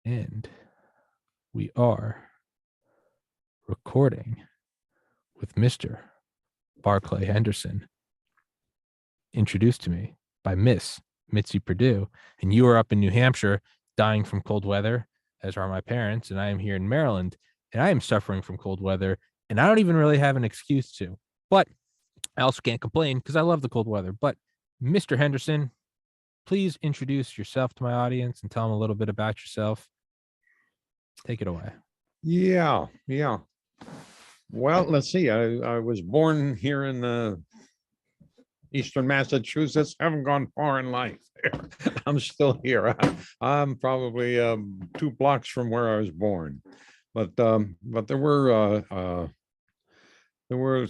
And we are recording with Mr. Barclay Henderson, introduced to me by Miss Mitzi Purdue. And you are up in New Hampshire dying from cold weather, as are my parents. And I am here in Maryland and I am suffering from cold weather. And I don't even really have an excuse to. But I also can't complain because I love the cold weather. But Mr. Henderson, please introduce yourself to my audience and tell them a little bit about yourself. Take it away. Yeah. Well, let's see. I was born here in Eastern Massachusetts. Haven't gone far in life. I'm still here. I'm probably 2 blocks from where I was born, but there were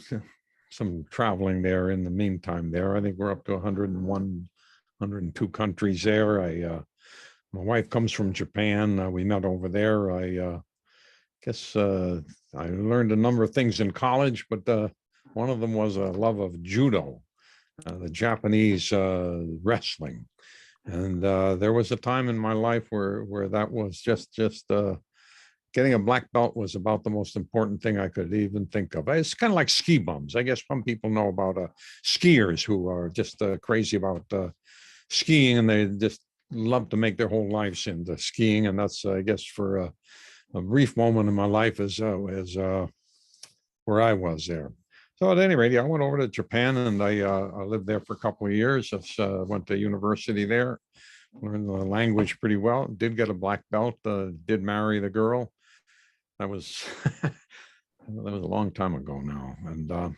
some traveling there in the meantime. There, I think we're up to 101, 102 countries there. My wife comes from Japan. We met over there. I guess I learned a number of things in college, but one of them was a love of judo, the Japanese wrestling. And there was a time in my life where that was just getting a black belt was about the most important thing I could even think of. It's kind of like ski bums. I guess some people know about skiers who are just crazy about skiing, and they just love to make their whole lives into skiing. And that's, I guess, for a brief moment in my life is where I was there. So at any rate, I went over to Japan and I lived there for a couple of years. Went to university there, learned the language pretty well. Did get a black belt. Did marry the girl. That was that was a long time ago now. And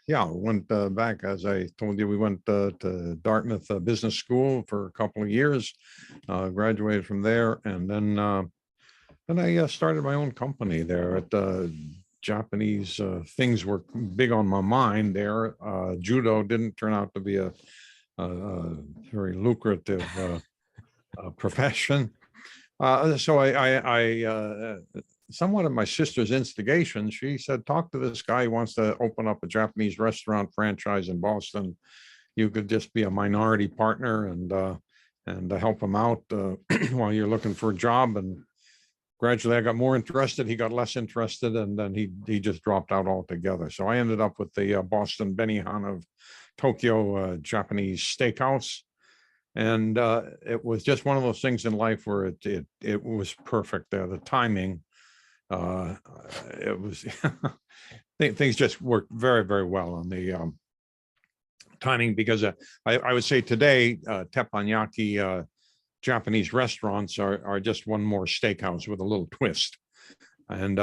yeah, went back, as I told you. We went to Dartmouth Business School for a couple of years. Graduated from there, and then I started my own company there. At Japanese things were big on my mind there. Judo didn't turn out to be a very lucrative profession. So I somewhat of my sister's instigation, she said, talk to this guy who wants to open up a Japanese restaurant franchise in Boston. You could just be a minority partner and help him out while you're looking for a job. And gradually I got more interested. He got less interested, and then he just dropped out altogether. So I ended up with the Boston Benihana of Tokyo Japanese steakhouse. And it was just one of those things in life where it was perfect there. The timing, it was things just worked very, very well on the timing, because I would say today teppanyaki Japanese restaurants are just one more steakhouse with a little twist. And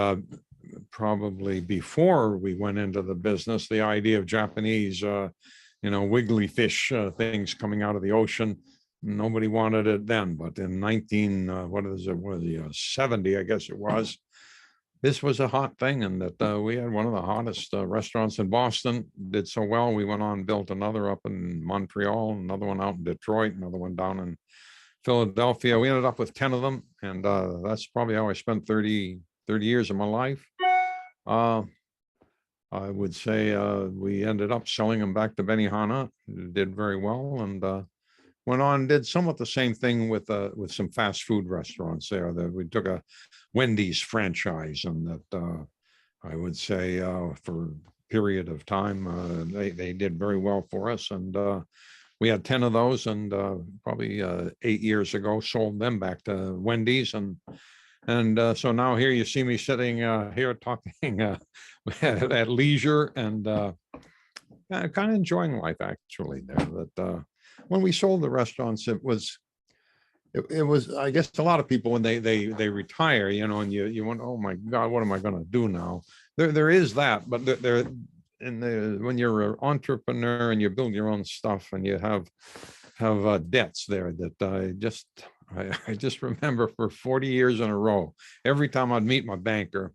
probably before we went into the business, the idea of Japanese wiggly fish things coming out of the ocean, nobody wanted it then. But in 70, I guess it was, this was a hot thing. And that we had one of the hottest restaurants in Boston. Did so well, we went on, built another up in Montreal, another one out in Detroit, another one down in Philadelphia. We ended up with 10 of them. And that's probably how I spent 30 years of my life. I would say we ended up selling them back to Benihana. Did very well, and went on, did somewhat the same thing with some fast food restaurants there. That we took a Wendy's franchise, and that I would say for a period of time they did very well for us. And we had 10 of those, and probably 8 years ago sold them back to Wendy's. And so now here you see me sitting here talking at leisure, and kind of enjoying life, actually, there. That when we sold the restaurants, it was, I guess, a lot of people when they retire, and you wonder, oh my God, what am I going to do now? There is that, but when you're an entrepreneur and you build your own stuff and you have debts there, that I just remember for 40 years in a row, every time I'd meet my banker,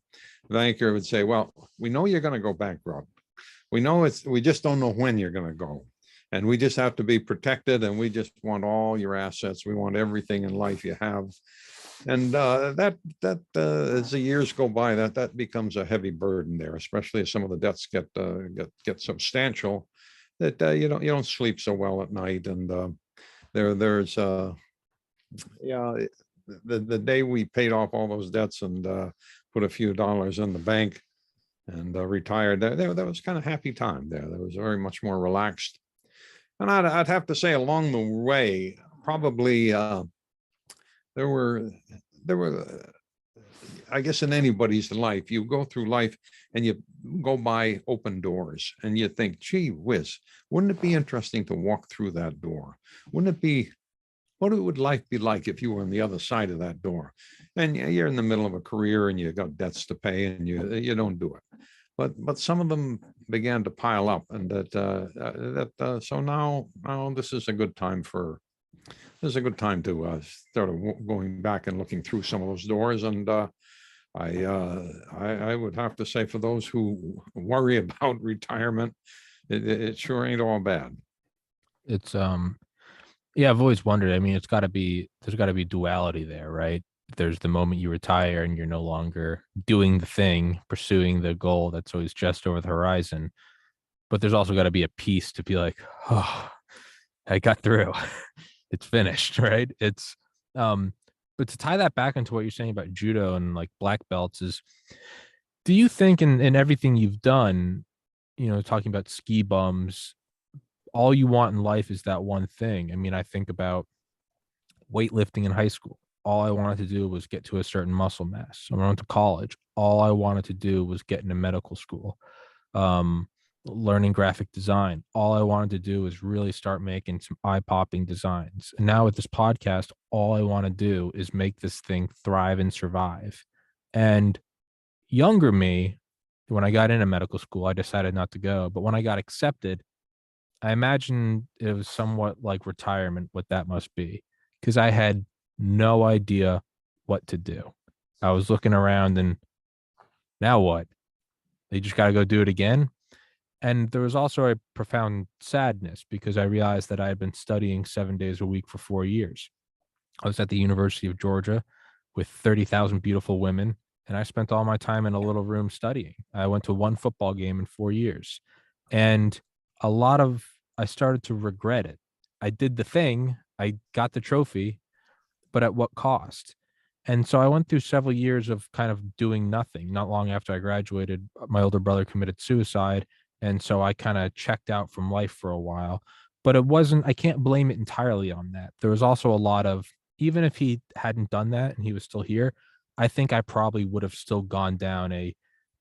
the banker would say, well, we know you're going to go bankrupt. We know we just don't know when you're going to go. And we just have to be protected. And we just want all your assets. We want everything in life you have. And that as the years go by, that becomes a heavy burden there, especially as some of the debts get substantial, that you don't sleep so well at night. And there's the day we paid off all those debts and put a few dollars in the bank and retired, there was kind of happy time there. There was very much more relaxed. And I'd have to say along the way, probably there were I guess in anybody's life, you go through life and you go by open doors and you think, gee whiz, wouldn't it be interesting to walk through that door? Wouldn't it be, what would life be like if you were on the other side of that door? And you're in the middle of a career and you got debts to pay and you don't do it. But some of them began to pile up, and so now this is a good time to start going back and looking through some of those doors. And I would have to say, for those who worry about retirement, it sure ain't all bad. It's yeah, I've always wondered. I mean, there's got to be duality there, right? There's the moment you retire and you're no longer doing the thing, pursuing the goal that's always just over the horizon. But there's also got to be a peace to be like, oh, I got through. It's finished, right? It's but to tie that back into what you're saying about judo and like black belts is, do you think in everything you've done, talking about ski bums, all you want in life is that one thing? I mean, I think about weightlifting in high school. All I wanted to do was get to a certain muscle mass. I went to college. All I wanted to do was get into medical school. Learning graphic design. All I wanted to do was really start making some eye-popping designs. And now with this podcast, all I want to do is make this thing thrive and survive. And younger me, when I got into medical school, I decided not to go. But when I got accepted, I imagine it was somewhat like retirement, what that must be, because I had no idea what to do. I was looking around and now what? They just got to go do it again. And there was also a profound sadness because I realized that I had been studying 7 days a week for 4 years. I was at the University of Georgia with 30,000 beautiful women, and I spent all my time in a little room studying. I went to one football game in 4 years. And I started to regret it. I did the thing, I got the trophy, but at what cost? And so I went through several years of kind of doing nothing. Not long after I graduated, my older brother committed suicide. And so I kind of checked out from life for a while. But I can't blame it entirely on that. There was also a lot of, even if he hadn't done that and he was still here, I think I probably would have still gone down a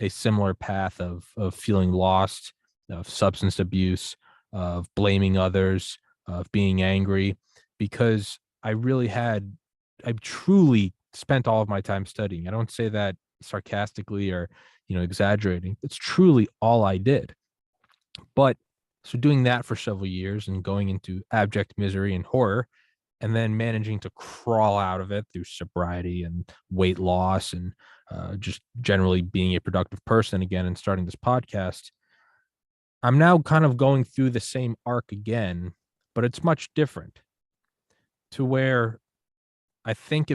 similar path of feeling lost, of substance abuse, of blaming others, of being angry, because I truly spent all of my time studying. I don't say that sarcastically or, exaggerating. It's truly all I did. But so doing that for several years and going into abject misery and horror, and then managing to crawl out of it through sobriety and weight loss and just generally being a productive person again and starting this podcast, I'm now kind of going through the same arc again, but it's much different, to where I think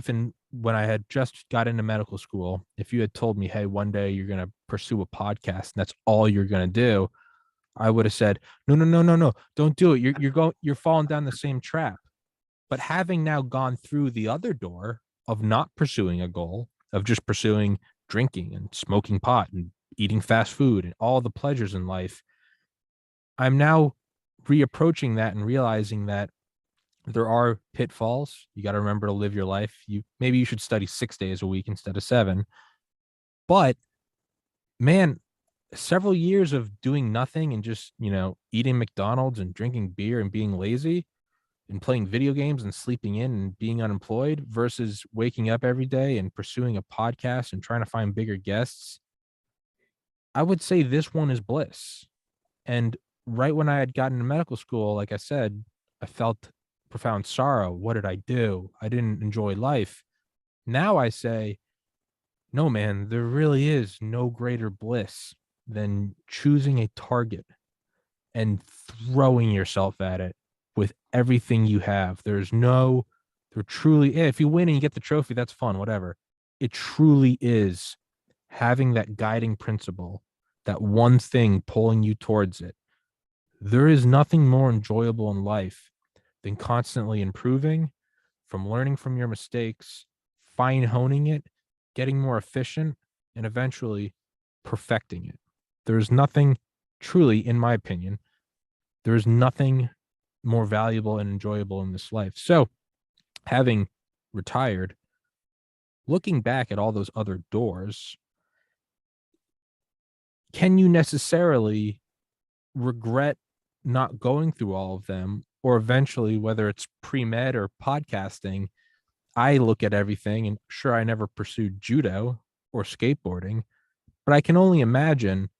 when I had just got into medical school, if you had told me, hey, one day you're going to pursue a podcast and that's all you're going to do, I would have said, no, no, no, no, no, don't do it. You're falling down the same trap. But having now gone through the other door of not pursuing a goal, of just pursuing drinking and smoking pot and eating fast food and all the pleasures in life, I'm now reapproaching that and realizing that there are pitfalls. You got to remember to live your life. Maybe you should study 6 days a week instead of 7. But man, several years of doing nothing and just, eating McDonald's and drinking beer and being lazy and playing video games and sleeping in and being unemployed versus waking up every day and pursuing a podcast and trying to find bigger guests, I would say this one is bliss. And right when I had gotten to medical school, like I said, I felt profound sorrow. What did I do? I didn't enjoy life. Now I say, no, man, there really is no greater bliss than choosing a target and throwing yourself at it with everything you have. There truly, if you win and you get the trophy, that's fun, whatever. It truly is having that guiding principle, that one thing pulling you towards it. There is nothing more enjoyable in life than constantly improving, from learning from your mistakes, fine honing it, getting more efficient, and eventually perfecting it. There's nothing truly, in my opinion, there is nothing more valuable and enjoyable in this life. So, having retired, looking back at all those other doors, can you necessarily regret not going through all of them? Or eventually, whether it's pre-med or podcasting, I look at everything, and sure, I never pursued judo or skateboarding, but I can only imagine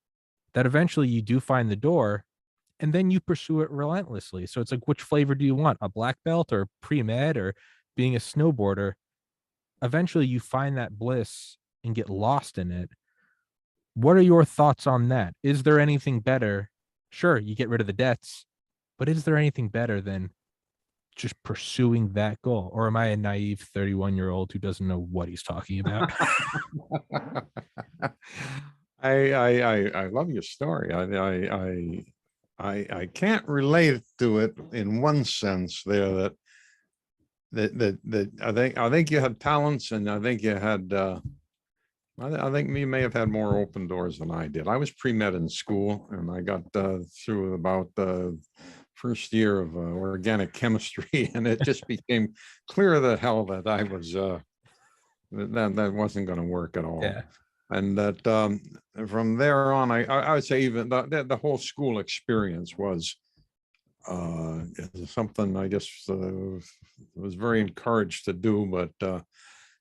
that eventually you do find the door and then you pursue it relentlessly. So it's like, which flavor do you want? A black belt or pre-med or being a snowboarder? Eventually you find that bliss and get lost in it. What are your thoughts on that? Is there anything better? Sure, you get rid of the debts, but is there anything better than just pursuing that goal? Or am I a naive 31-year-old who doesn't know what he's talking about? I love your story. I can't relate to it in one sense there that I think you had talents, and I think you had I think you may have had more open doors than I did. I was pre-med in school, and I got through about the first year of organic chemistry, and it just became clear the hell that I was that wasn't going to work at all. Yeah. And that from there on, I would say even the whole school experience was something I guess was very encouraged to do, but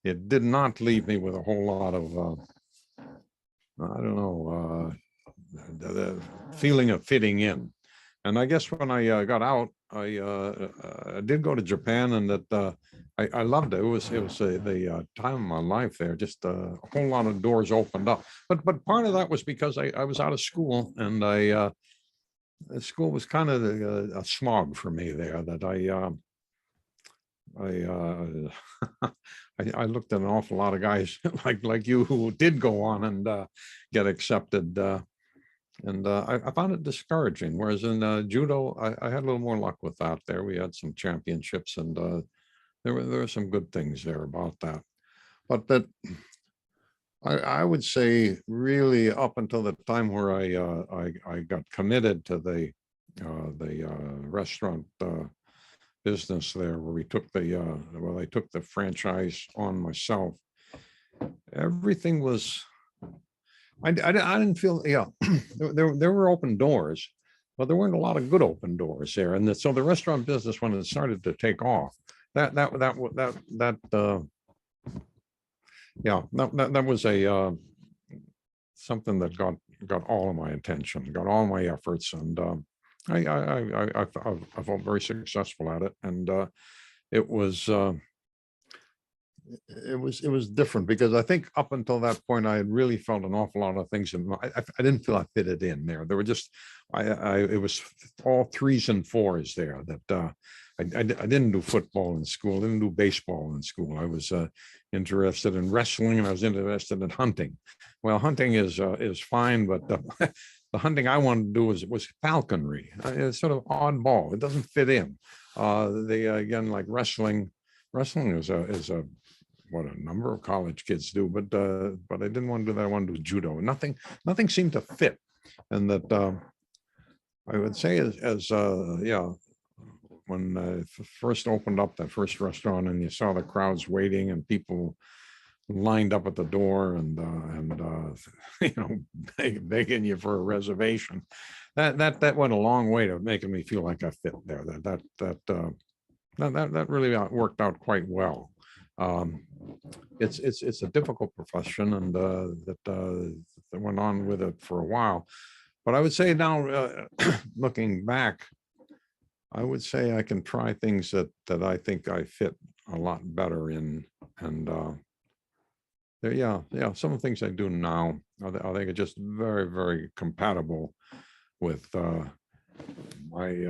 it did not leave me with a whole lot of I don't know, the feeling of fitting in. And I guess when I got out, I did go to Japan, and that I loved it. It was the time of my life there. Just a whole lot of doors opened up. But part of that was because I was out of school, and the school was kind of a smog for me there. That I looked at an awful lot of guys like you who did go on and get accepted. And I found it discouraging. Whereas in judo, I had a little more luck with that. There, we had some championships, and there were some good things there about that. But that I would say really up until the time where I got committed to the restaurant business there, where we took I took the franchise on myself. Everything was. I didn't feel, there were open doors, but there weren't a lot of good open doors there. And so the restaurant business, when it started to take off, that was a something that got all of my attention, got all my efforts, and I felt very successful at it. And it was different, because I think up until that point I had really felt an awful lot of things, and I didn't feel I fitted in there. There were just it was all threes and fours there. That I didn't do football in school, didn't do baseball in school. I was interested in wrestling, and I was interested in hunting. Well, hunting is fine, but the hunting I wanted to do was falconry. It's sort of oddball. It doesn't fit in. Again, like wrestling is a what a number of college kids do, but I didn't want to do that. I wanted to do judo. Nothing seemed to fit. And that I would say when I first opened up that first restaurant, and you saw the crowds waiting and people lined up at the door, and begging you for a reservation, that went a long way to making me feel like I fit there. That really worked out quite well. It's a difficult profession, and that went on with it for a while. But I would say now, looking back, I would say I can try things that I think I fit a lot better in, and some of the things I do now, I think are just very, very compatible with my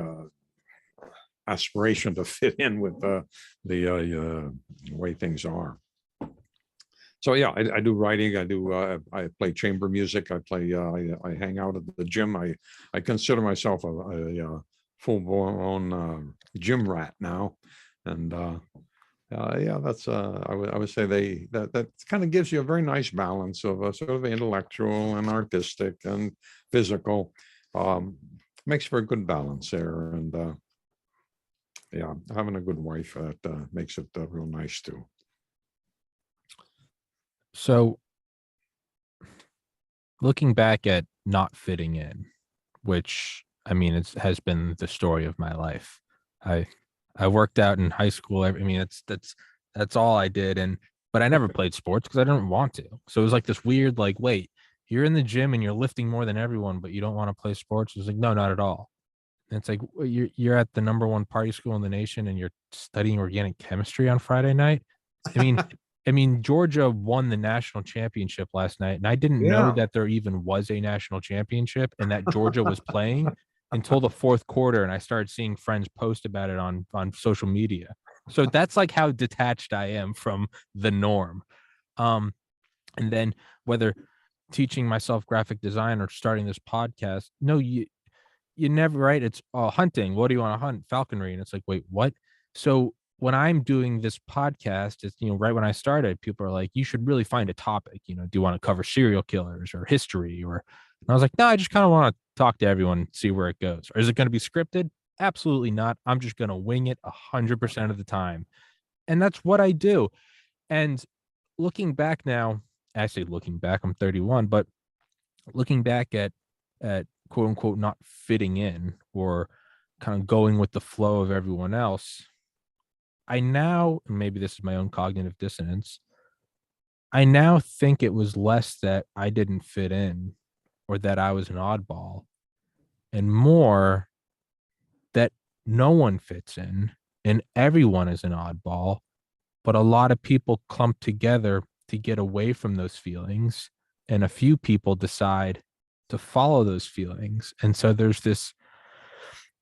aspiration to fit in with the way things are. So I do writing. I play chamber music. I hang out at the gym. I consider myself a full-blown gym rat now, and Yeah, that's I would say that kind of gives you a very nice balance of a sort of intellectual and artistic and physical. Um, Makes for a good balance there, and yeah, having a good wife that makes it real nice too. So looking back at not fitting in, which I mean, it has been the story of my life. I I worked out in high school. I mean, that's all I did, and but I never played sports because I didn't want to. So it was like this weird, like, wait, you're in the gym and you're lifting more than everyone, but you don't want to play sports. It's like, no, not at all. And it's like you're at the number one party school in the nation and you're studying organic chemistry on Friday night. I mean, Georgia won the national championship last night, and I didn't know Yeah. that there even was a national championship and that Georgia was playing until the fourth quarter. And I started seeing friends post about it on social media. So that's like how detached I am from the norm. Um, and then whether teaching myself graphic design or starting this podcast, no, you never, right? It's hunting. What do you want to hunt? Falconry. And it's like, wait, what? So when I'm doing this podcast, it's, right when I started, people are like, you should really find a topic. Do you want to cover serial killers or history? And I was like, no, I just kind of want to talk to everyone, see where it goes. Or is it going to be scripted? Absolutely not. I'm just going to wing it 100% of the time. And that's what I do. And looking back now, actually looking back, I'm 31, but looking back at quote unquote not fitting in or kind of going with the flow of everyone else, I now, and maybe this is my own cognitive dissonance, I now think it was less that I didn't fit in or that I was an oddball, and more that no one fits in and everyone is an oddball, but a lot of people clump together to get away from those feelings, and a few people decide to follow those feelings. And so there's this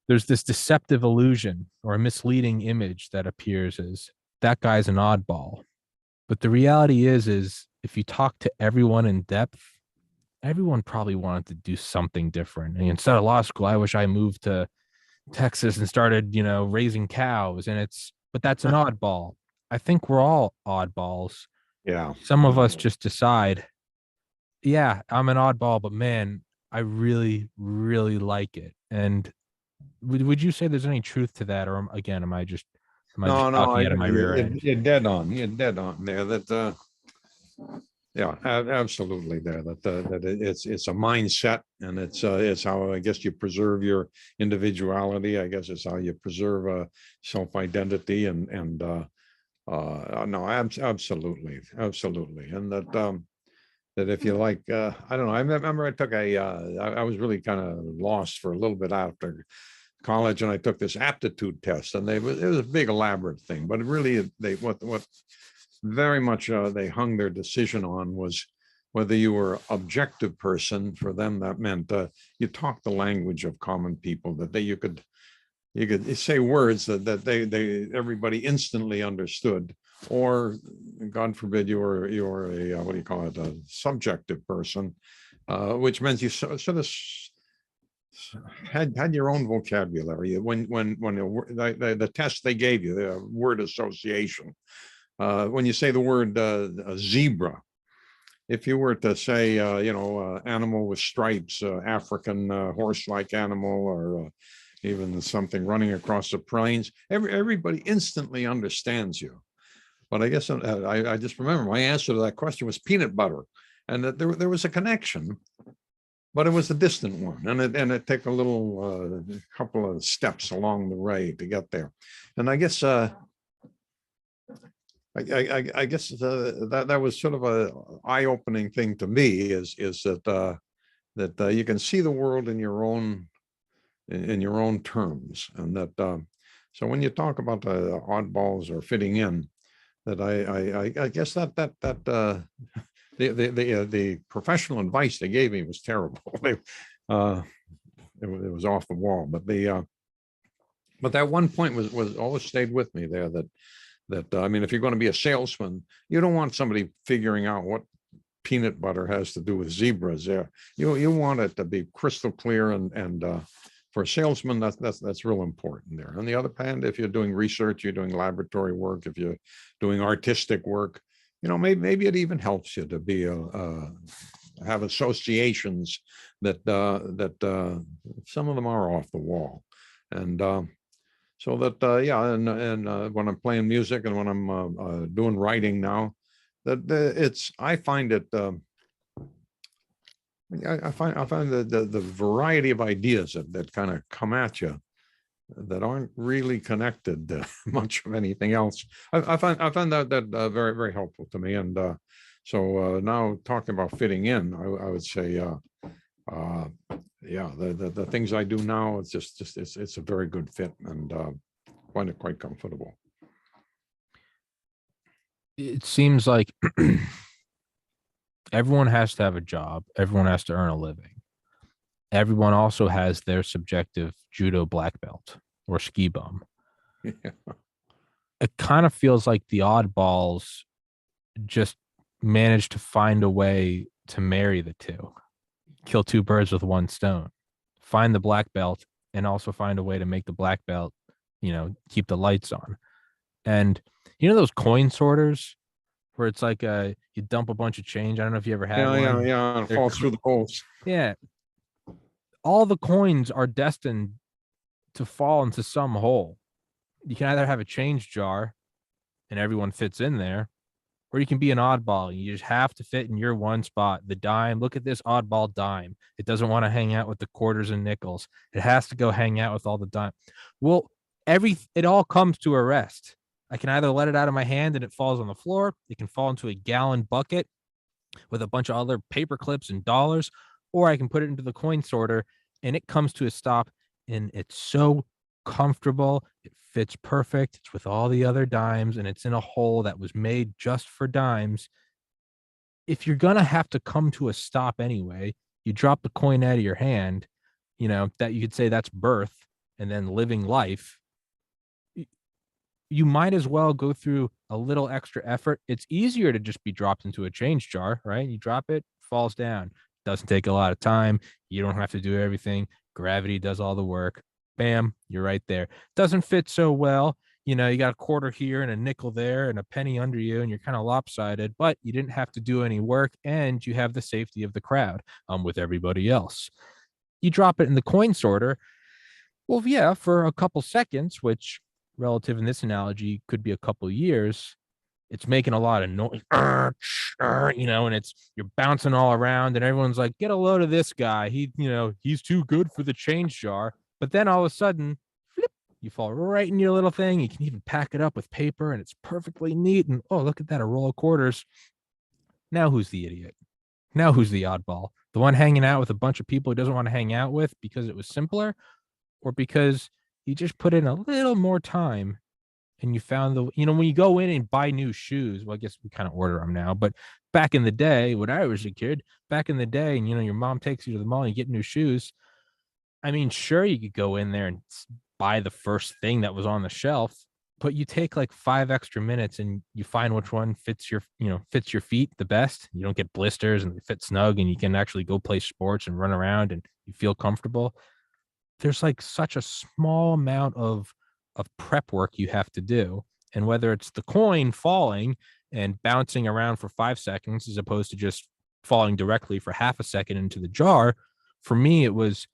deceptive illusion or a misleading image that appears as that guy's an oddball. But the reality is if you talk to everyone in depth, everyone probably wanted to do something different. And instead of law school, I wish I moved to Texas and started, raising cows. But that's an oddball. I think we're all oddballs. Yeah. Some of us just decide, yeah, I'm an oddball, but man, I really, really like it. And would you say there's any truth to that, or again, am I just No, talking out of my rear end? you're dead on. You're dead on there. Yeah, absolutely there. It's a mindset, and it's how I guess you preserve your individuality. I guess it's how you preserve self-identity and no, absolutely, absolutely. And that if you like, I don't know. I remember I took I was really kind of lost for a little bit after college, and I took this aptitude test, and it was a big elaborate thing, but it really what very much they hung their decision on was whether you were objective person. For them, that meant you talk the language of common people, that you could say words that they everybody instantly understood, or God forbid you're a what do you call it, a subjective person, which meant you sort of had your own vocabulary. When the test they gave you, the word association, when you say the word zebra, if you were to say animal with stripes, African horse-like animal, or even something running across the plains, everybody instantly understands you. But I guess I just remember my answer to that question was peanut butter, and that there was a connection, but it was a distant one, and it took a little couple of steps along the way to get there. And I guess I guess that was sort of a eye-opening thing to me, is that you can see the world in your own terms, and that so when you talk about the oddballs or fitting in, that I guess the professional advice they gave me was terrible. It was off the wall, but that one point was always stayed with me there, that I mean, if you're going to be a salesman, you don't want somebody figuring out what peanut butter has to do with zebras there. You want it to be crystal clear and for a salesman, that's real important there. On the other hand, if you're doing research, you're doing laboratory work, if you're doing artistic work, maybe it even helps you to be have associations that some of them are off the wall, and so that and when I'm playing music and when I'm doing writing now, that I find it. I find the variety of ideas that kind of come at you that aren't really connected to much of anything else. I find that very, very helpful to me. And so now talking about fitting in, I would say, the things I do now, it's a very good fit, and find it quite comfortable. It seems like everyone has to have a job. Everyone has to earn a living. Everyone also has their subjective judo black belt or ski bum. Yeah. It kind of feels like the oddballs just managed to find a way to marry the two, kill two birds with one stone, find the black belt and also find a way to make the black belt, keep the lights on. And those coin sorters where it's like you dump a bunch of change. I don't know if you ever had one. Yeah. It falls through the holes. Yeah. All the coins are destined to fall into some hole. You can either have a change jar and everyone fits in there, or you can be an oddball. You just have to fit in your one spot. The dime, look at this oddball dime. It doesn't want to hang out with the quarters and nickels. It has to go hang out with all the dime. Well, it all comes to a rest. I can either let it out of my hand and it falls on the floor. It can fall into a gallon bucket with a bunch of other paper clips and dollars, or I can put it into the coin sorter and it comes to a stop, and it's so comfortable. It fits perfect. It's with all the other dimes and it's in a hole that was made just for dimes. If you're going to have to come to a stop anyway, you drop the coin out of your hand, that you could say that's birth and then living life. You might as well go through a little extra effort. It's easier to just be dropped into a change jar, right? You drop it, falls down. Doesn't take a lot of time. You don't have to do everything. Gravity does all the work. Bam, you're right there. Doesn't fit so well. You got a quarter here and a nickel there and a penny under you, and you're kind of lopsided, but you didn't have to do any work, and you have the safety of the crowd with everybody else. You drop it in the coin sorter. Well, yeah, for a couple seconds, which relative in this analogy could be a couple years, it's making a lot of noise, and you're bouncing all around, and everyone's like, get a load of this guy. He's too good for the change jar. But then all of a sudden, flip, you fall right in your little thing. You can even pack it up with paper, and it's perfectly neat. And oh, look at that, a roll of quarters. Now who's the idiot? Now who's the oddball? The one hanging out with a bunch of people who doesn't want to hang out with because it was simpler, or because you just put in a little more time and you found when you go in and buy new shoes, well, I guess we kind of order them now, but back in the day, when I was a kid, and your mom takes you to the mall and you get new shoes. I mean, sure, you could go in there and buy the first thing that was on the shelf, but you take like 5 extra minutes and you find which one fits your feet the best. You don't get blisters and they fit snug, and you can actually go play sports and run around and you feel comfortable. There's like such a small amount of prep work you have to do. And whether it's the coin falling and bouncing around for 5 seconds as opposed to just falling directly for half a second into the jar, for me, it was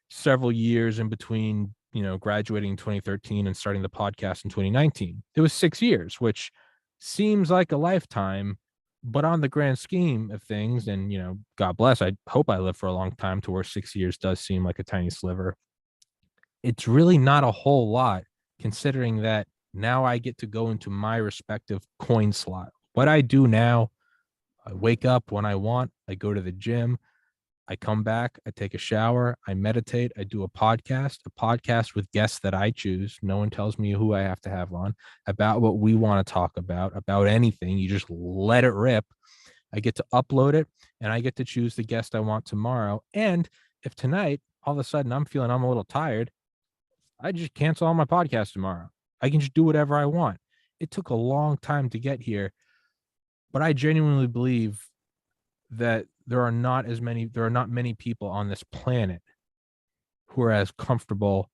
several years in between, graduating in 2013 and starting the podcast in 2019. It was 6 years, which seems like a lifetime, but on the grand scheme of things, and, God bless, I hope I live for a long time to where 6 years does seem like a tiny sliver. It's really not a whole lot, considering that now I get to go into my respective coin slot. What I do now, I wake up when I want, I go to the gym, I come back, I take a shower, I meditate, I do a podcast with guests that I choose. No one tells me who I have to have on, about what we want to talk about anything. You just let it rip. I get to upload it, and I get to choose the guest I want tomorrow. And if tonight, all of a sudden I'm a little tired, I just cancel all my podcasts tomorrow. I can just do whatever I want. It took a long time to get here, but I genuinely believe that there are not many people on this planet who are as comfortable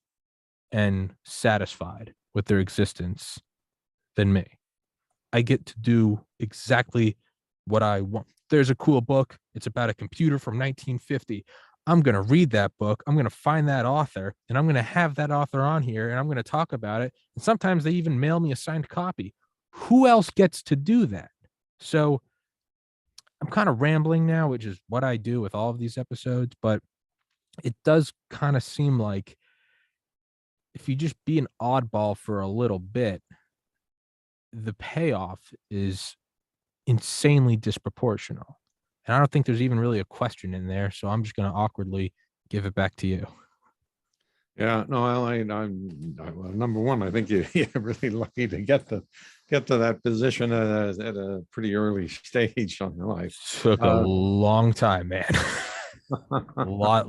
and satisfied with their existence than me. I get to do exactly what I want. There's a cool book. It's about a computer from 1950. I'm going to read that book. I'm going to find that author, and I'm going to have that author on here, and I'm going to talk about it. And sometimes they even mail me a signed copy. Who else gets to do that? So I'm kind of rambling now, which is what I do with all of these episodes, but it does kind of seem like if you just be an oddball for a little bit, the payoff is insanely disproportional. And I don't think there's even really a question in there. So I'm just going to awkwardly give it back to you. Yeah, no, well, number one, I think you're really lucky to get to that position at a pretty early stage on your life. Took a long time, man. A lot.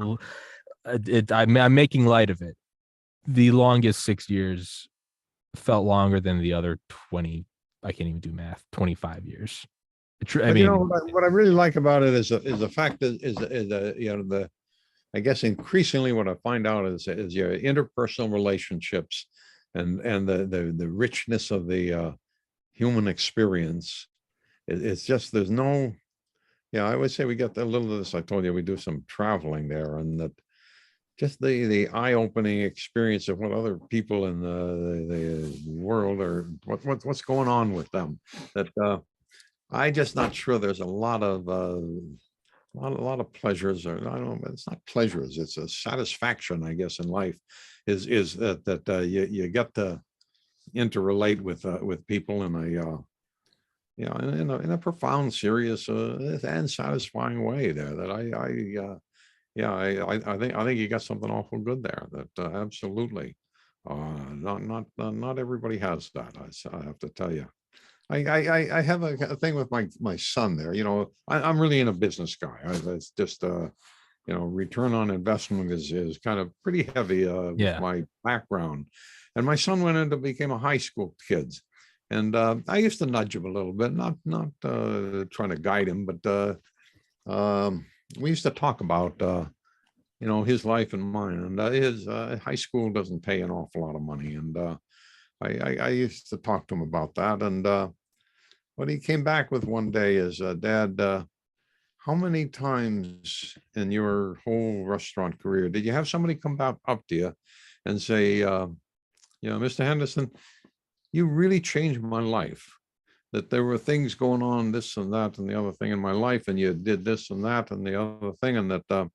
I'm making light of it. The longest 6 years felt longer than the other 20. I can't even do math. 25 years. I mean, what I really like about it is the fact that I guess increasingly what I find out is your interpersonal relationships and the richness of the human experience. It's just there's no, I would say we got a little of this. I told you we do some traveling there, and that just the eye-opening experience of what other people in the world are what's going on with them. That I just not sure there's a lot of pleasures, or I don't know, it's not pleasures, it's a satisfaction, I guess, in life is that you get to interrelate with people in a profound, serious, and satisfying way there. That I think you got something awful good there. That absolutely, not everybody has that. I have to tell you. I have a thing with my son there. I'm really in a business guy. It's just return on investment is kind of pretty heavy with my background. And my son went into became a high school kid, and I used to nudge him a little bit, not trying to guide him, but we used to talk about his life and mine. And his high school doesn't pay an awful lot of money, and I used to talk to him about that. And what he came back with one day is, Dad, how many times in your whole restaurant career did you have somebody come up to you and say, Mr. Henderson, you really changed my life? That there were things going on, this and that and the other thing in my life, and you did this and that and the other thing, and that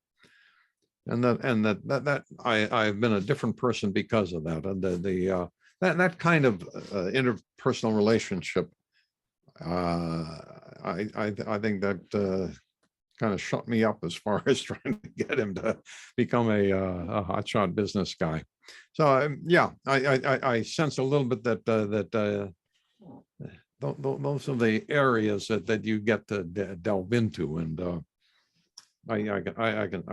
I've been a different person because of that. And that kind of interpersonal relationship, I think that kind of shut me up as far as trying to get him to become a hotshot business guy. So I sense a little bit that those are the areas that you get to delve into, and I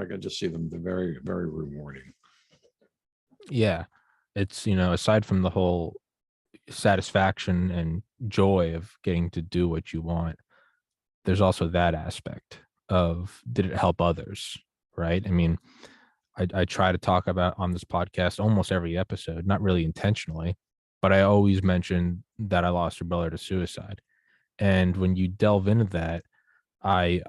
can just see them very, very rewarding. Yeah, it's aside from the whole satisfaction and joy of getting to do what you want, there's also that aspect of, did it help others, right? I mean, I try to talk about on this podcast almost every episode, not really intentionally, but I always mention that I lost a brother to suicide. And when you delve into that, I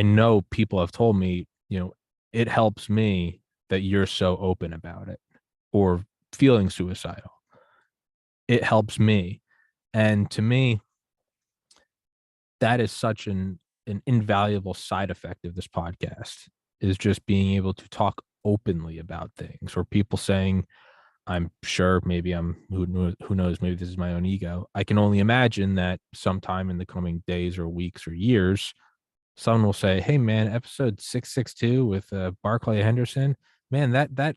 know people have told me, it helps me that you're so open about it, or feeling suicidal. It helps me. And to me, that is such an invaluable side effect of this podcast, is just being able to talk openly about things, or people saying, I'm sure maybe who knows, maybe this is my own ego. I can only imagine that sometime in the coming days or weeks or years, someone will say, hey man, episode 662 with Barclay Henderson, man, that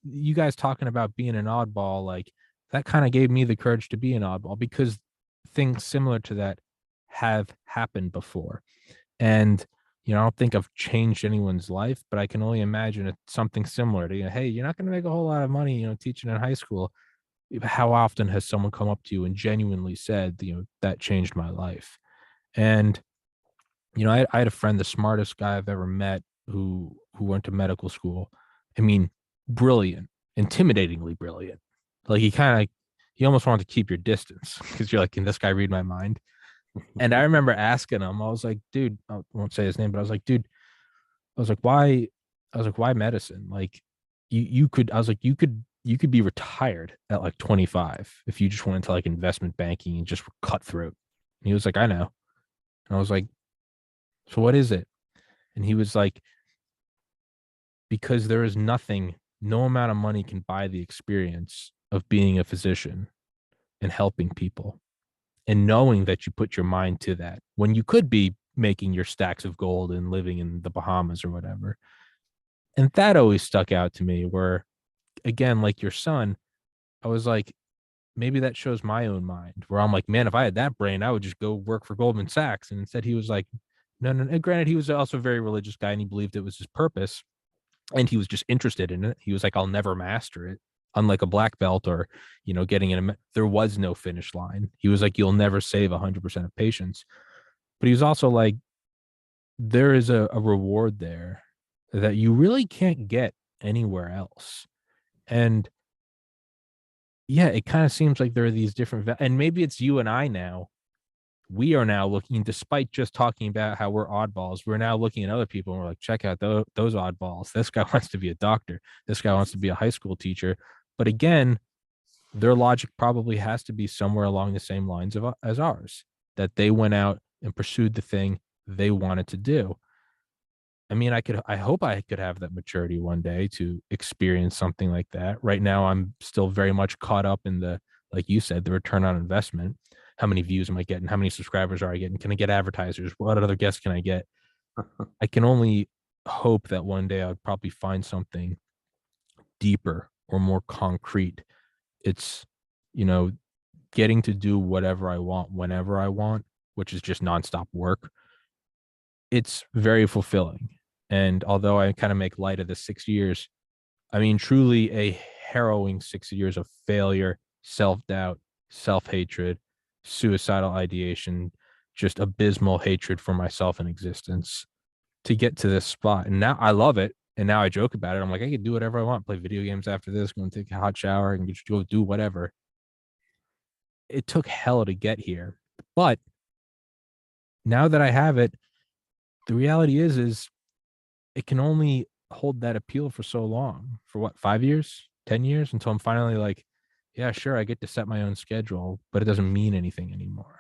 you guys talking about being an oddball, like that kind of gave me the courage to be an oddball, because things similar to that have happened before. And I don't think I've changed anyone's life, but I can only imagine it's something similar to, hey, you're not going to make a whole lot of money, teaching in high school. How often has someone come up to you and genuinely said, that changed my life? And, I had a friend, the smartest guy I've ever met, who went to medical school. I mean, brilliant, intimidatingly brilliant. Like he almost wanted to keep your distance because you're like, can this guy read my mind? And I remember asking him, I was like, dude, I won't say his name, but I was like, dude, I was like, why? I was like, why medicine? Like, you could. I was like, you could be retired at like 25 if you just went into like investment banking and just cut through. And he was like, I know. And I was like, so what is it? And he was like, because there is nothing, no amount of money can buy the experience of being a physician and helping people and knowing that you put your mind to that when you could be making your stacks of gold and living in the Bahamas or whatever. And that always stuck out to me where, again, like your son, I was like, maybe that shows my own mind where I'm like, man, if I had that brain, I would just go work for Goldman Sachs. And instead he was like, no, no, no. And granted, he was also a very religious guy and he believed it was his purpose and he was just interested in it. He was like, I'll never master it. Unlike a black belt or, getting in there was no finish line. He was like, you'll never save 100% of patients. But he was also like, there is a reward there that you really can't get anywhere else. And yeah, it kind of seems like there are these different, and maybe it's you and I now. We are now looking, despite just talking about how we're oddballs, we're now looking at other people and we're like, check out those oddballs. This guy wants to be a doctor. This guy wants to be a high school teacher. But again, their logic probably has to be somewhere along the same lines as ours, that they went out and pursued the thing they wanted to do. I mean, I hope I could have that maturity one day to experience something like that. Right now, I'm still very much caught up in like you said, the return on investment. How many views am I getting? How many subscribers are I getting? Can I get advertisers? What other guests can I get? I can only hope that one day I'd probably find something deeper or more concrete. It's, you know, getting to do whatever I want whenever I want, which is just nonstop work. It's very fulfilling. And although I kind of make light of the 6 years, I mean, truly a harrowing 6 years of failure, self doubt, self hatred, suicidal ideation, just abysmal hatred for myself and existence to get to this spot. And now I love it. And now I joke about it. I'm like, I can do whatever I want, play video games after this, go and take a hot shower and just go do whatever. It took hell to get here. But now that I have it, the reality is it can only hold that appeal for so long. For what, 5 years, 10 years, until I'm finally like, yeah, sure, I get to set my own schedule, but it doesn't mean anything anymore.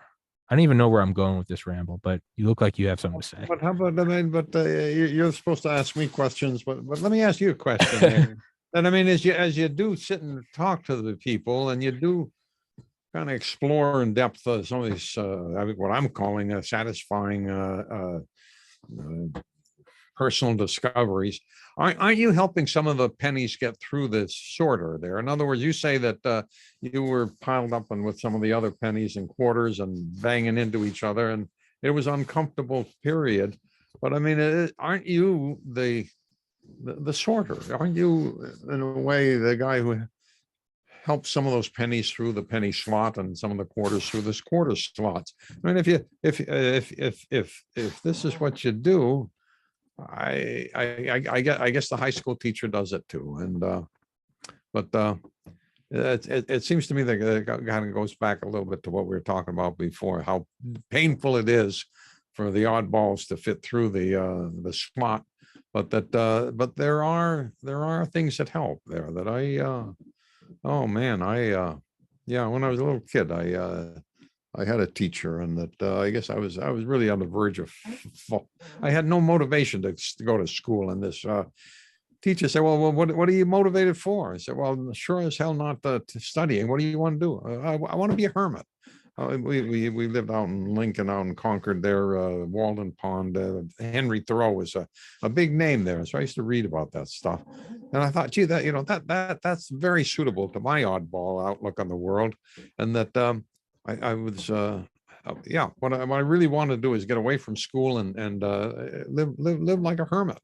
I don't even know where I'm going with this ramble, but you look like you have something to say. But how about, I mean, but you're supposed to ask me questions, but let me ask you a question here. And I mean, as you do sit and talk to the people and you do kind of explore in depth some of these, I mean, what I'm calling satisfying personal discoveries. Aren't you helping some of the pennies get through this sorter there? In other words, you say that you were piled up with some of the other pennies and quarters and banging into each other, and it was uncomfortable period. But I mean, aren't you the sorter? Aren't you, in a way, the guy who helps some of those pennies through the penny slot and some of the quarters through this quarter slots? I mean, if this is what you do, I guess the high school teacher does it too. And but it seems to me that it kind of goes back a little bit to what we were talking about before, how painful it is for the oddballs to fit through the slot, but there are things that help there that oh man, yeah, when I was a little kid, I had a teacher, and that I guess I was really on the verge of. I had no motivation to go to school, and this teacher said, "Well, what are you motivated for?" I said, "Well, sure as hell not to studying. What do you want to do?" I want to be a hermit. We lived out in Lincoln, out in Concord there, Walden Pond. Henry Thoreau was a big name there, so I used to read about that stuff. And I thought, gee, that's very suitable to my oddball outlook on the world, and that I was yeah. What I really want to do is get away from school and live like a hermit.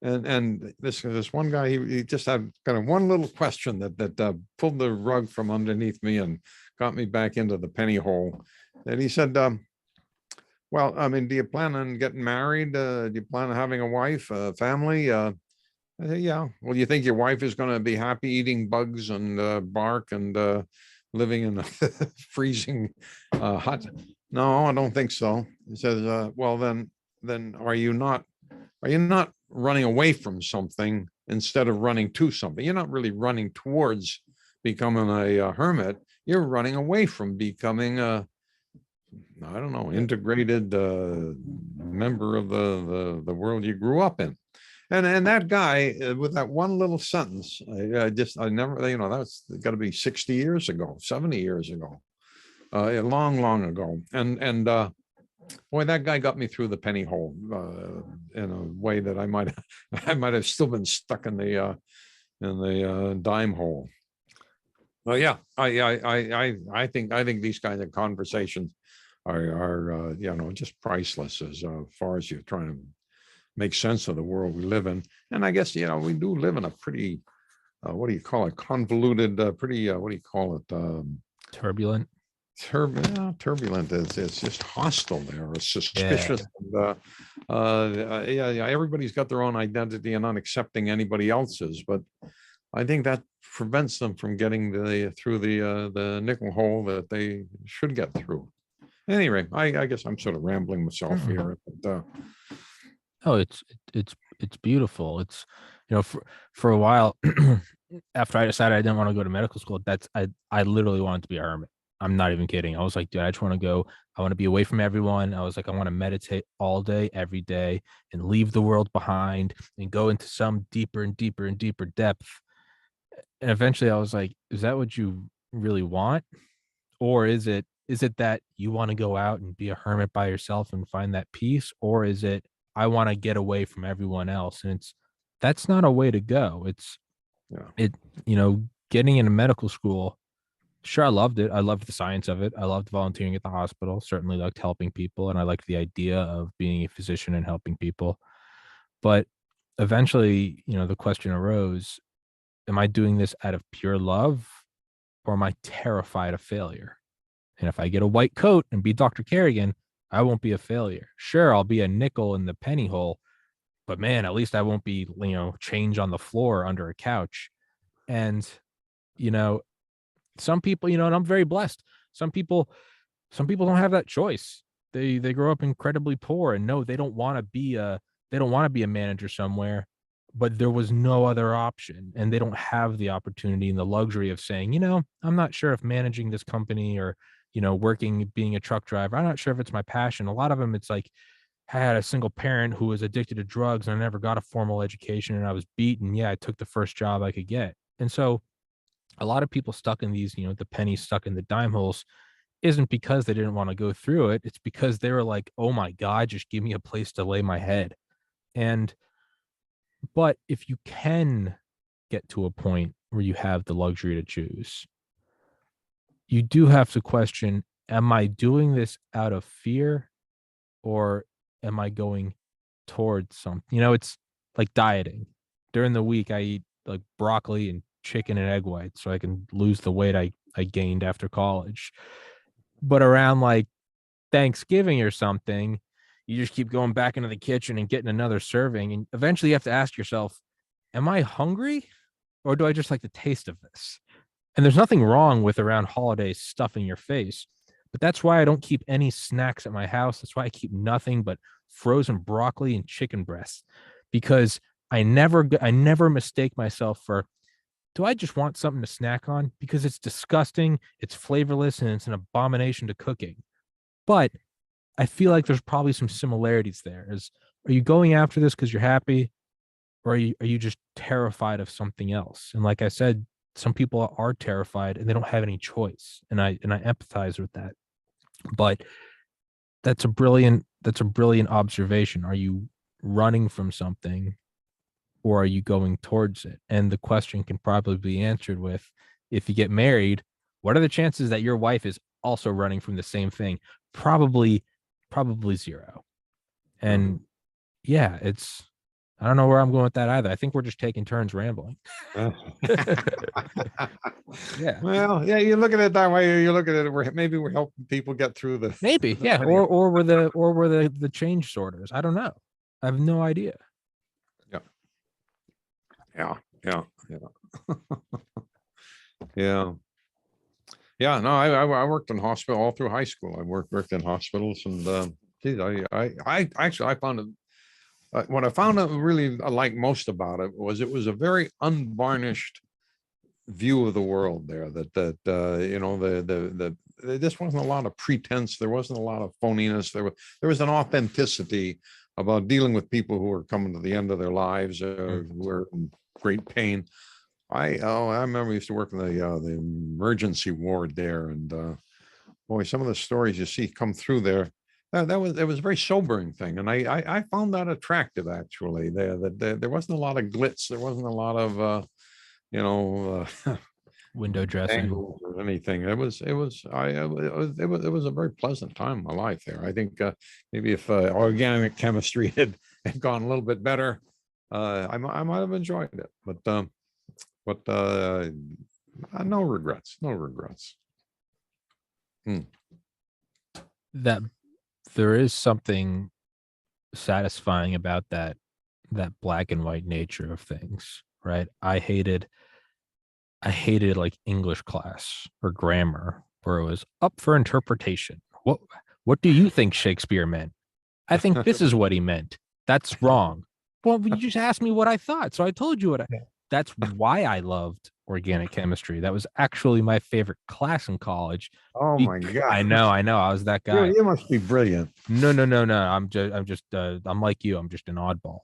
And this one guy, he just had kind of one little question that pulled the rug from underneath me and got me back into the penny hole. And he said, well, I mean, do you plan on getting married? Do you plan on having a wife, a family? I say, yeah. Well, you think your wife is going to be happy eating bugs and bark and living in a freezing hut? No, I don't think so. He says, well, then are you not running away from something instead of running to something? You're not really running towards becoming a hermit. You're running away from becoming a, I don't know, integrated member of the world you grew up in. And that guy with that one little sentence, I never, you know, that's got to be 60 years ago, 70 years ago, long ago. And boy, that guy got me through the penny hole in a way that I might have still been stuck in the dime hole. Well, yeah, I think these kinds of conversations are you know, just priceless as far as you're trying to make sense of the world we live in. And I guess, you know, we do live in a pretty what do you call it, convoluted, pretty what do you call it, Turbulent. turbulent. It's just hostile there, or suspicious. Yeah. And, yeah, everybody's got their own identity and not accepting anybody else's, but I think that prevents them from getting through the nickel hole that they should get through. Anyway, I guess I'm sort of rambling myself here, but Oh, it's beautiful. It's, you know, for a while after I decided I didn't want to go to medical school, I literally wanted to be a hermit. I'm not even kidding. I was like, dude, I just want to go. I want to be away from everyone. I was like, I want to meditate all day, every day, and leave the world behind and go into some deeper and deeper and deeper depth. And eventually I was like, is that what you really want? Or is it that you want to go out and be a hermit by yourself and find that peace? Or is it, I want to get away from everyone else? And that's not a way to go. yeah. You know, getting into medical school, sure, I loved it. I loved the science of it. I loved volunteering at the hospital, certainly liked helping people. And I liked the idea of being a physician and helping people. But eventually, you know, the question arose, am I doing this out of pure love, or am I terrified of failure? And if I get a white coat and be Dr. Carrigan, I won't be a failure. Sure, I'll be a nickel in the penny hole, but man, at least I won't be, you know, change on the floor under a couch. And, you know, some people, you know, and I'm very blessed. Some people don't have that choice. They grow up incredibly poor and no, they don't want to be a manager somewhere, but there was no other option. And they don't have the opportunity and the luxury of saying, you know, I'm not sure if managing this company or, you know, being a truck driver, I'm not sure if it's my passion. A lot of them, it's like, I had a single parent who was addicted to drugs and I never got a formal education and I was beaten. Yeah, I took the first job I could get. And so a lot of people stuck in these, you know, the penny stuck in the dime holes isn't because they didn't want to go through it. It's because they were like, oh my God, just give me a place to lay my head. And, but if you can get to a point where you have the luxury to choose, you do have to question, am I doing this out of fear or am I going towards something? You know, it's like dieting. During the week, I eat like broccoli and chicken and egg whites so I can lose the weight I gained after college. But around like Thanksgiving or something, you just keep going back into the kitchen and getting another serving. And eventually you have to ask yourself, am I hungry or do I just like the taste of this? And there's nothing wrong with around holidays stuffing your face, but that's why I don't keep any snacks at my house. That's why I keep nothing but frozen broccoli and chicken breasts, because I never mistake myself for, do I just want something to snack on? Because it's disgusting, it's flavorless, and it's an abomination to cooking. But I feel like there's probably some similarities there. Are you going after this because you're happy, or are you just terrified of something else? And like I said, some people are terrified and they don't have any choice. And I empathize with that. But that's a brilliant observation. Are you running from something or are you going towards it? And the question can probably be answered with, if you get married, what are the chances that your wife is also running from the same thing? Probably zero. And yeah, I don't know where I'm going with that either. I think we're just taking turns rambling. Yeah. Well, yeah, you look at it that way. You look at it, maybe we're helping people get through the. Maybe, yeah. Or we're the change sorters. I don't know. I have no idea. Yeah. Yeah, yeah, yeah. Yeah. Yeah, no, I worked in hospital all through high school. I worked in hospitals and geez, I actually I found it what I found out really I like most about it was a very unvarnished view of the world there you know there just wasn't a lot of pretense, there wasn't a lot of phoniness, there was an authenticity about dealing with people who were coming to the end of their lives who were in great pain. I remember we used to work in the emergency ward there, and boy, some of the stories you see come through there, that was a very sobering thing, and I found that attractive actually. There wasn't a lot of glitz, there wasn't a lot of you know Window dressing. angles or anything. It was a very pleasant time in my life there. I think maybe if organic chemistry had gone a little bit better, I might have enjoyed it, but no regrets, no regrets. That there is something satisfying about that black and white nature of things, right? I hated like English class or grammar where it was up for interpretation. What do you think Shakespeare meant? I think this is what he meant. That's wrong. Well, you just asked me what I thought, so I told you what I. Yeah. That's why I loved organic chemistry. That was actually my favorite class in college. Oh my God. I know. I was that guy. You must be brilliant. No. I'm like you. I'm just an oddball.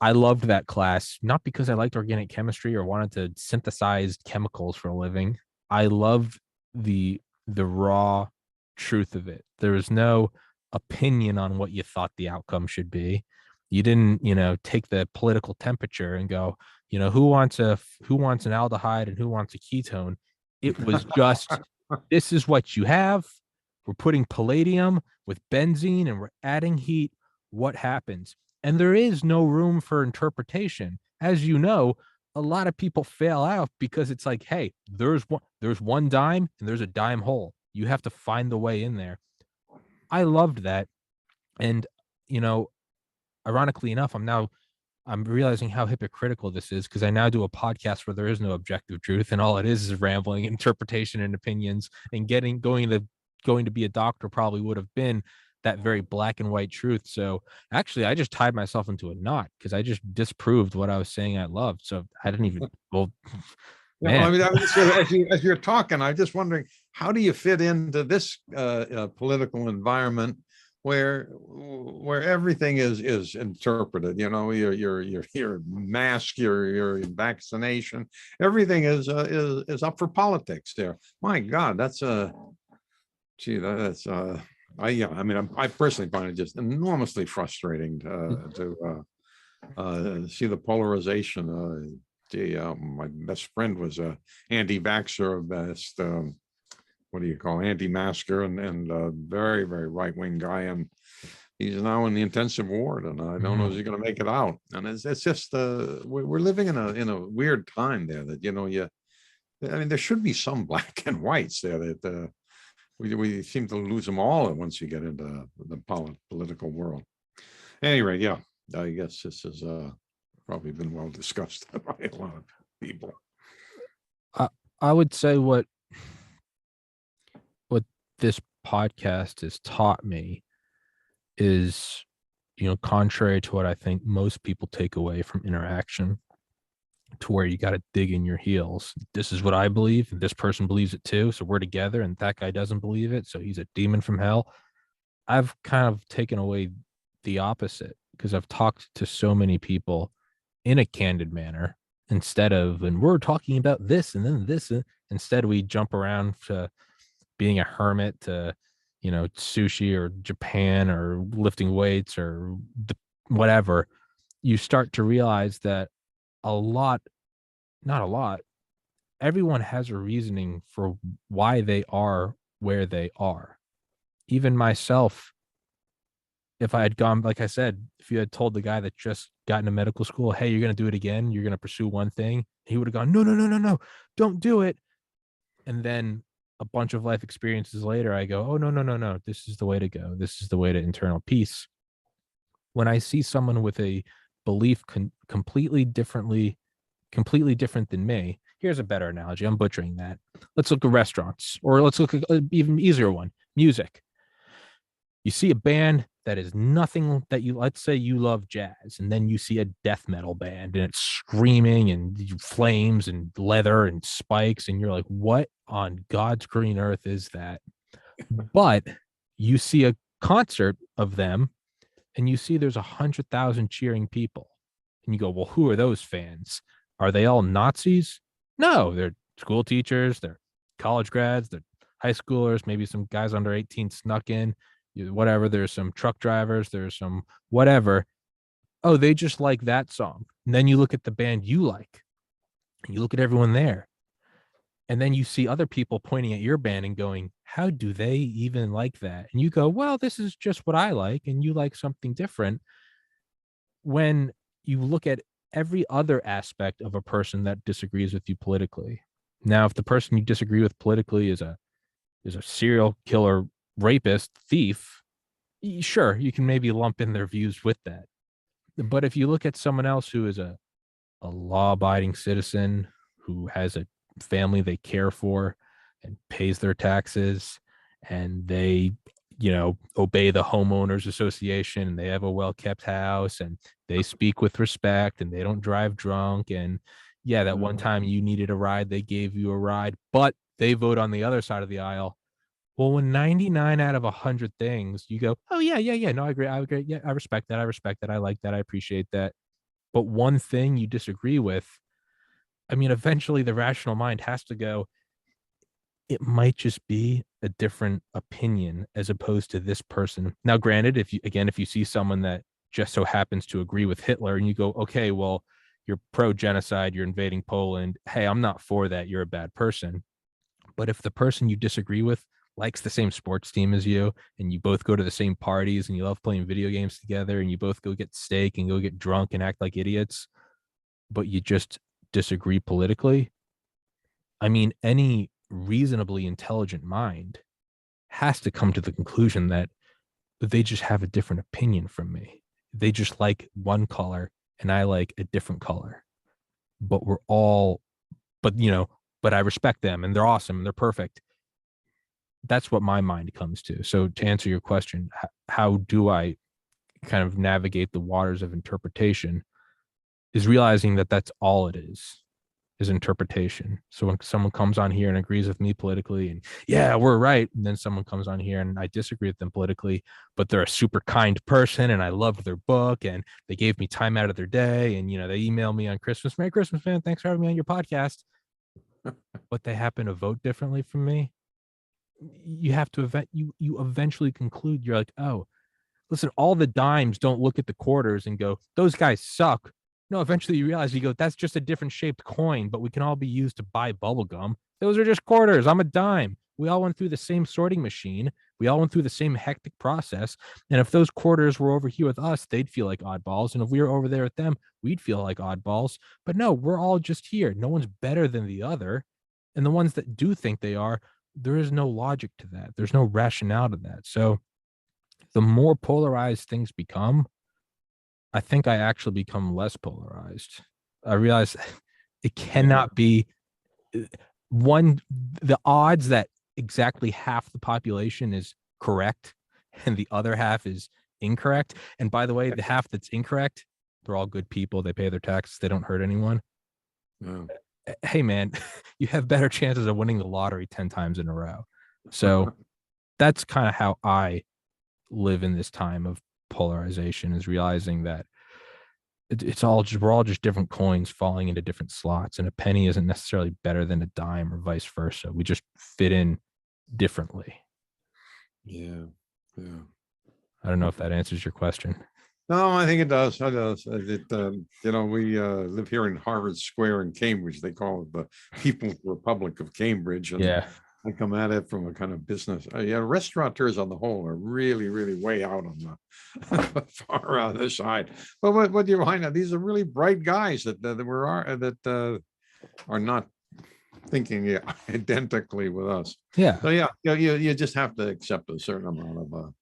I loved that class, not because I liked organic chemistry or wanted to synthesize chemicals for a living. I loved the raw truth of it. There was no opinion on what you thought the outcome should be. You didn't, take the political temperature and go, who wants an aldehyde and who wants a ketone. It was just, this is what you have. We're putting palladium with benzene and we're adding heat. What happens? And there is no room for interpretation. As you know, a lot of people fail out because it's like, hey, there's one dime and there's a dime hole. You have to find the way in there. I loved that. And, ironically enough, I'm realizing how hypocritical this is because I now do a podcast where there is no objective truth and all it is rambling, interpretation, and opinions. And going to be a doctor probably would have been that very black and white truth. So actually, I just tied myself into a knot because I just disproved what I was saying I loved. So I didn't even. Well, Yeah, man. I mean, as you're talking, I'm just wondering, how do you fit into this political environment where everything is interpreted? Your mask, your vaccination, everything is up for politics there. My God, that's that's I mean, I personally find it just enormously frustrating to see the polarization. My best friend was a anti-vaxxer, best what do you call anti-masker, and very very right wing guy, and he's now in the intensive ward, and I don't know if he's going to make it out. And it's just we're living in a weird time there that I mean there should be some black and whites there that. We seem to lose them all once you get into the political world. Anyway, yeah, I guess this has probably been well discussed by a lot of people. I would say what this podcast has taught me is, contrary to what I think most people take away from interaction, to where you got to dig in your heels. This is what I believe, and this person believes it too. So we're together, and that guy doesn't believe it. So he's a demon from hell. I've kind of taken away the opposite because I've talked to so many people in a candid manner instead of, and we're talking about this and then this. Instead, we jump around to being a hermit to, sushi or Japan or lifting weights or whatever. You start to realize that not a lot, everyone has a reasoning for why they are where they are. Even myself, if I had gone, like I said, if you had told the guy that just got into medical school, hey, you're going to do it again, you're going to pursue one thing, he would have gone, no, don't do it. And then a bunch of life experiences later, I go, oh, no, this is the way to go. This is the way to internal peace. When I see someone with a belief completely differently completely different than me. Here's a better analogy. I'm butchering that. Let's look at restaurants, or let's look at an even easier one, music. You see a band that is nothing that you, let's say you love jazz, and then you see a death metal band and it's screaming and flames and leather and spikes, and you're like, what on God's green earth is that? But you see a concert of them and you see there's 100,000 cheering people. And you go, well, who are those fans? Are they all Nazis? No, they're school teachers, they're college grads, they're high schoolers, maybe some guys under 18 snuck in, whatever. There's some truck drivers, there's some whatever. Oh, they just like that song. And then you look at the band you like, and you look at everyone there. And then you see other people pointing at your band and going, how do they even like that? And you go, well, this is just what I like, and you like something different. When you look at every other aspect of a person that disagrees with you politically. Now, if the person you disagree with politically is a serial killer, rapist, thief, sure, you can maybe lump in their views with that. But if you look at someone else who is a law-abiding citizen, who has a family they care for and pays their taxes, and they obey the homeowners association, and they have a well-kept house, and they speak with respect, and they don't drive drunk, and yeah, that one time you needed a ride, they gave you a ride, but they vote on the other side of the aisle. Well, when 99 out of 100 things you go, oh yeah, no, I agree, yeah, I respect that, I like that, I appreciate that, but one thing you disagree with, I mean, eventually the rational mind has to go, it might just be a different opinion as opposed to this person. Now, granted, if you see someone that just so happens to agree with Hitler and you go, okay, well, you're pro genocide, you're invading Poland. Hey, I'm not for that. You're a bad person. But if the person you disagree with likes the same sports team as you, and you both go to the same parties, and you love playing video games together, and you both go get steak and go get drunk and act like idiots, but you just disagree politically, I mean, any reasonably intelligent mind has to come to the conclusion that they just have a different opinion from me. They just like one color and I like a different color. But we're all, but I respect them and they're awesome and they're perfect. That's what my mind comes to. So to answer your question, how do I kind of navigate the waters of interpretation, is realizing that that's all it is interpretation. So when someone comes on here and agrees with me politically and yeah, we're right, and then someone comes on here and I disagree with them politically, but they're a super kind person and I loved their book and they gave me time out of their day, and they email me on Christmas, Merry Christmas, man, thanks for having me on your podcast, but they happen to vote differently from me. You have to you eventually conclude, you're like, oh, listen, all the dimes don't look at the quarters and go, those guys suck. No, eventually you realize, you go, that's just a different shaped coin, but we can all be used to buy bubble gum. Those are just quarters. I'm a dime. We all went through the same sorting machine. We all went through the same hectic process. And if those quarters were over here with us, they'd feel like oddballs. And if we were over there with them, we'd feel like oddballs. But no, we're all just here. No one's better than the other. And the ones that do think they are, there is no logic to that. There's no rationale to that. So the more polarized things become, I think I actually become less polarized. I realize it cannot be the odds that exactly half the population is correct and the other half is incorrect. And by the way, the half that's incorrect, they're all good people. They pay their taxes. They don't hurt anyone. No. Hey, man, you have better chances of winning the lottery 10 times in a row. So that's kind of how I live in this time of polarization, is realizing that we're all just different coins falling into different slots, and a penny isn't necessarily better than a dime or vice versa. We just fit in differently. Yeah. I don't know if that answers your question. No, I think it does. It does. We live here in Harvard Square in Cambridge. They call it the People's Republic of Cambridge. And Yeah. I come at it from a kind of business. Restaurateurs on the whole are really, really way out on the far other side. But what do you find out? These are really bright guys that are not thinking identically with us. Yeah. So yeah, you just have to accept a certain amount of.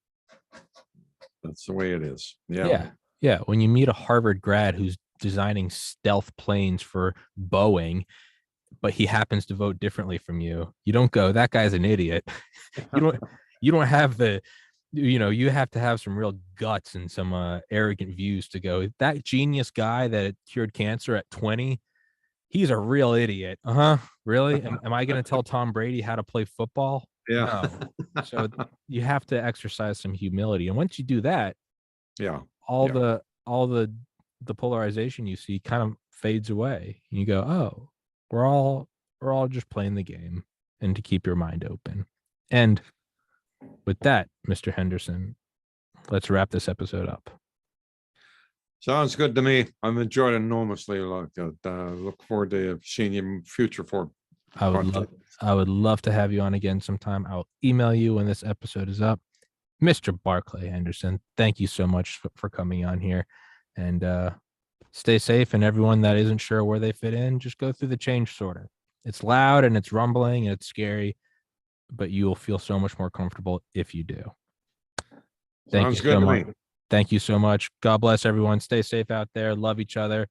That's the way it is. Yeah. Yeah. When you meet a Harvard grad who's designing stealth planes for Boeing, but he happens to vote differently from you. You don't go, that guy's an idiot. You don't have the, you have to have some real guts and some arrogant views to go, that genius guy that cured cancer at 20, he's a real idiot. Really? Am I going to tell Tom Brady how to play football? Yeah. No. So you have to exercise some humility. And once you do that, Yeah. all Yeah. the polarization you see kind of fades away. And you go, oh, we're all just playing the game, and to keep your mind open. And with that, Mr. Henderson, let's wrap this episode up. Sounds good to me. I've enjoyed it enormously. Look forward to seeing you in future for I would content. love to have you on again sometime. I'll email you when this episode is up. Mr. Barclay Henderson, thank you so much for coming on here, and stay safe. And everyone that isn't sure where they fit in, just go through the change sorter. It's loud and it's rumbling and it's scary, but you will feel so much more comfortable if you do. Thank Sounds you good so to much. me. Thank you so much. God bless everyone. Stay safe out there. Love each other.